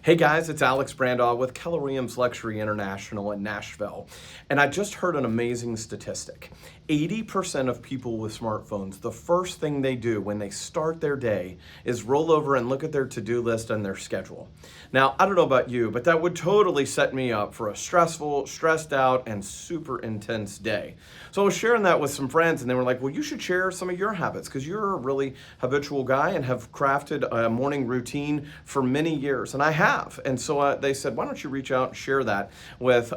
Hey guys, it's Alex Brandaw with Keller Williams Luxury International in Nashville. And I just heard an amazing statistic. 80% of people with smartphones, the first thing they do when they start their day is roll over and look at their to-do list and their schedule. Now, I don't know about you, but that would totally set me up for a stressful, stressed out, and super intense day. So I was sharing that with some friends and they were like, well, you should share some of your habits because you're a really habitual guy and have crafted a morning routine for many years. And I have. And so they said, why don't you reach out and share that with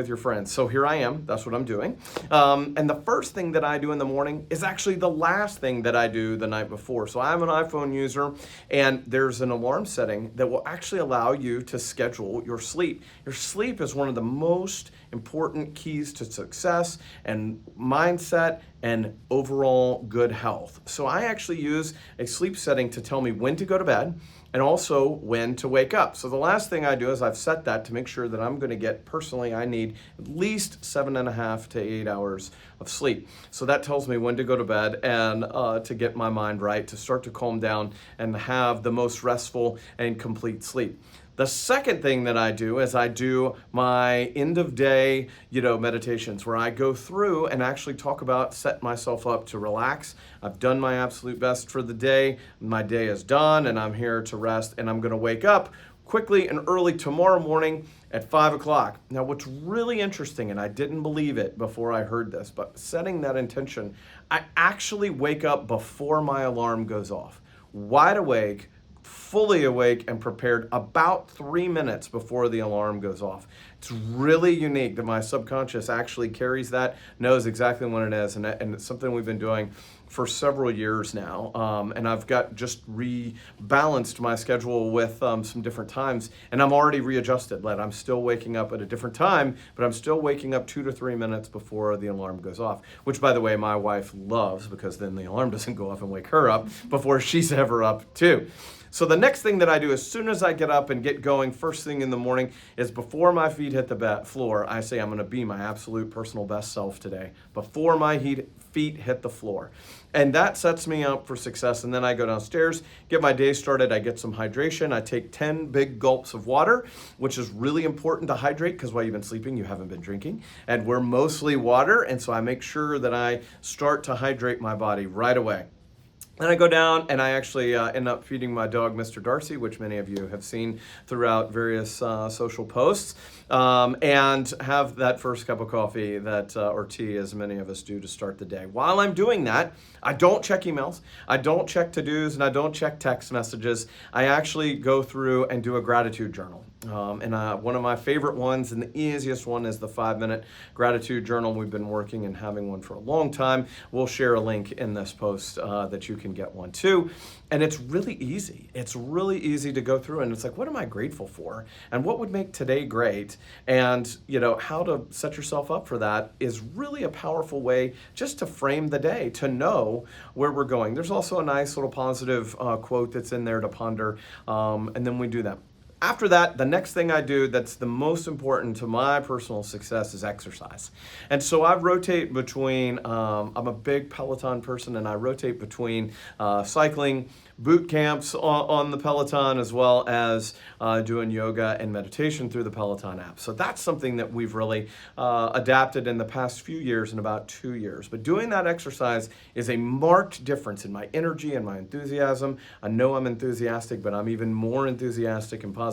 your friends? So here I am. That's what I'm doing. And the first thing that I do in the morning is actually the last thing that I do the night before. So I'm an iPhone user, and there's an alarm setting that will actually allow you to schedule your sleep. Your sleep is one of the most important keys to success and mindset and overall good health. So I actually use a sleep setting to tell me when to go to bed and also when to wake up. So the last thing I do is I've set that to make sure that I'm going to get, personally, I need at least 7.5 to 8 hours of sleep. So that tells me when to go to bed and to get my mind right, to start to calm down and have the most restful and complete sleep. The second thing that I do is I do my end of day, meditations where I go through and actually talk about set myself up to relax. I've done my absolute best for the day. My day is done and I'm here to rest, and I'm going to wake up quickly and early tomorrow morning at 5 o'clock. Now, what's really interesting, and I didn't believe it before I heard this, but setting that intention, I actually wake up before my alarm goes off, wide awake, fully awake and prepared about 3 minutes before the alarm goes off. It's really unique that my subconscious actually carries that, knows exactly when it is, and it's something we've been doing for several years now. And I've got just rebalanced my schedule with some different times, and I'm already readjusted. Like, I'm still waking up at a different time, but I'm still waking up 2 to 3 minutes before the alarm goes off, which, by the way, my wife loves, because then the alarm doesn't go off and wake her up before she's ever up too. So the next thing that I do as soon as I get up and get going first thing in the morning is, before my feet hit the floor, I say I'm going to be my absolute personal best self today before my feet hit the floor. And that sets me up for success. And then I go downstairs, get my day started. I get some hydration. I take 10 big gulps of water, which is really important to hydrate, because while you've been sleeping, you haven't been drinking. And we're mostly water. And so I make sure that I start to hydrate my body right away. Then I go down and I actually end up feeding my dog, Mr. Darcy, which many of you have seen throughout various social posts, and have that first cup of coffee or tea, as many of us do, to start the day. While I'm doing that, I don't check emails, I don't check to-dos, and I don't check text messages. I actually go through and do a gratitude journal. And one of my favorite ones and the easiest one is the 5-minute gratitude journal. We've been working and having one for a long time. We'll share a link in this post that you can get one too. And it's really easy. It's really easy to go through, and it's like, what am I grateful for? And what would make today great? And how to set yourself up for that is really a powerful way just to frame the day, to know where we're going. There's also a nice little positive quote that's in there to ponder, and then we do that. After that, the next thing I do that's the most important to my personal success is exercise. And so I rotate between, I'm a big Peloton person, and I rotate between cycling, boot camps on the Peloton, as well as doing yoga and meditation through the Peloton app. So that's something that we've really adapted in the past few years, in about 2 years. But doing that exercise is a marked difference in my energy and my enthusiasm. I know I'm enthusiastic, but I'm even more enthusiastic and positive,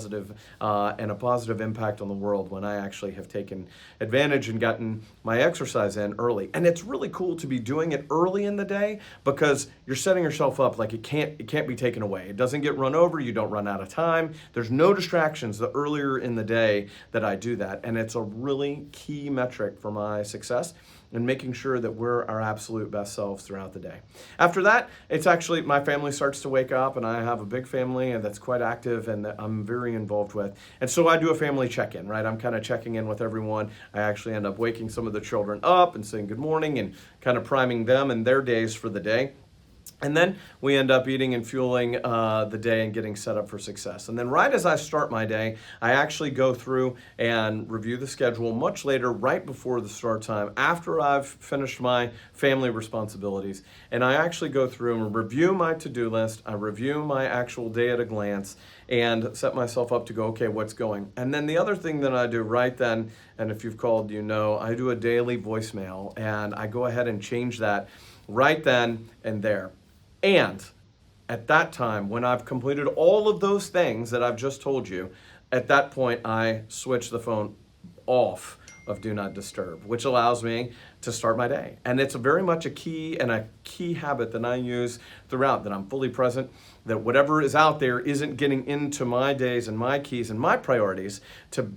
and a positive impact on the world when I actually have taken advantage and gotten my exercise in early. And it's really cool to be doing it early in the day, because you're setting yourself up like it can't be taken away. It doesn't get run over. You don't run out of time. There's no distractions the earlier in the day that I do that. And it's a really key metric for my success and making sure that we're our absolute best selves throughout the day. After that, it's actually, my family starts to wake up, and I have a big family and that's quite active and that I'm very involved with. And so I do a family check-in, right? I'm kind of checking in with everyone. I actually end up waking some of the children up and saying good morning and kind of priming them and their days for the day. And then we end up eating and fueling the day and getting set up for success. And then right as I start my day, I actually go through and review the schedule much later, right before the start time, after I've finished my family responsibilities. And I actually go through and review my to-do list. I review my actual day at a glance and set myself up to go, okay, what's going? And then the other thing that I do right then, and if you've called, you know, I do a daily voicemail, and I go ahead and change that right then and there. And at that time, when I've completed all of those things that I've just told you, at that point, I switch the phone off of Do Not Disturb, which allows me to start my day. And it's very much a key habit that I use throughout, that I'm fully present, that whatever is out there isn't getting into my days and my keys and my priorities, to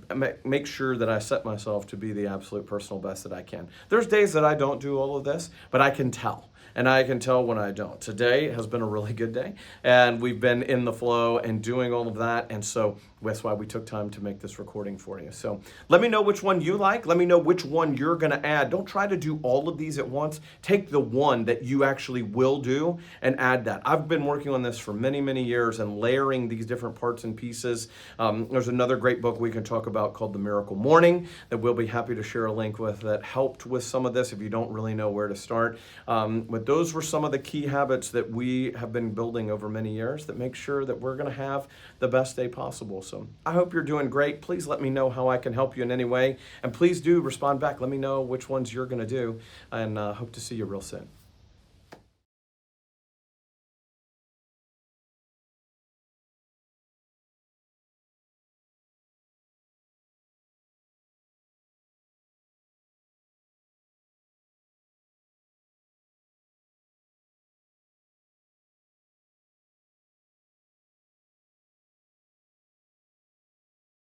make sure that I set myself to be the absolute personal best that I can. There's days that I don't do all of this, but I can tell. And I can tell when I don't. Today has been a really good day, and we've been in the flow and doing all of that, and so that's why we took time to make this recording for you. So let me know which one you like. Let me know which one you're going to add. Don't try to do all of these at once. Take the one that you actually will do and add that. I've been working on this for many, many years and layering these different parts and pieces. There's another great book we can talk about called The Miracle Morning that we'll be happy to share a link with, that helped with some of this if you don't really know where to start. But those were some of the key habits that we have been building over many years that make sure that we're going to have the best day possible. So I hope you're doing great. Please let me know how I can help you in any way. And please do respond back. Let me know which ones you're going to do, and hope to see you real soon.